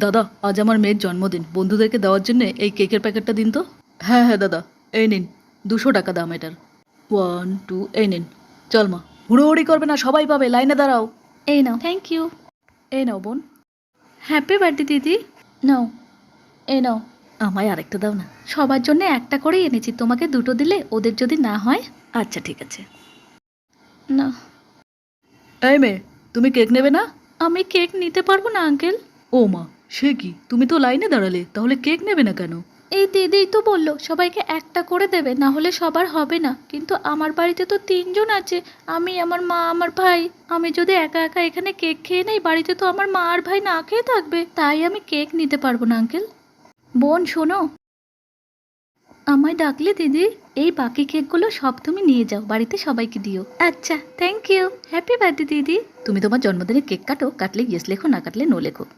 দাদা, আজ আমার মেয়ের জন্মদিন, বন্ধুদেরকে দেওয়ার জন্য এই কেকের প্যাকেটটা দিন তো। হ্যাঁ হ্যাঁ দাদা, এই নিন, 200 টাকা দাম এটার। 1 2, এই নিন। চল মা, হুড়োহুড়ি করবে না, সবাই পাবে, লাইনে দাঁড়াও। এই নাও। Thank you. এই নাও বোন। হ্যাপি বার্থডে দিদি। নাও। এই নাও, আমায় আরেকটা দাও না। সবার জন্য একটা করেই এনেছি, তোমাকে দুটো দিলে ওদের যদি না হয়। আচ্ছা ঠিক আছে। না, এই মেয়ে, তুমি কেক নেবে না? আমি কেক নিতে পারবো না আঙ্কেল। ও মা, সে কি, তুমি তো লাইনে দাঁড়ালে, তাহলে কেক নেবে না কেন? এই দিদিই তো বললো সবাইকে একটা করে দেবে, না হলে সবার হবে না। কিন্তু আমার বাড়িতে তো 3জন আছে, আমি, আমার মা, আমার ভাই। আমি যদি একা একা এখানে কেক খেয়ে নেই, বাড়িতে তো আমার মা আর ভাই না খেয়ে থাকবে। তাই আমি কেক নিতে পারবো না আঙ্কেল। বোন শোনো, আমায় ডাকলে দিদি? এই বাকি কেকগুলো সব তুমি নিয়ে যাও, বাড়িতে সবাইকে দিও। আচ্ছা, থ্যাংক ইউ। হ্যাপি বার্থডে দিদি। তুমি তোমার জন্মদিনে কেক কাটো, কাটলে ইয়েস লেখো, না কাটলে নো লেখো।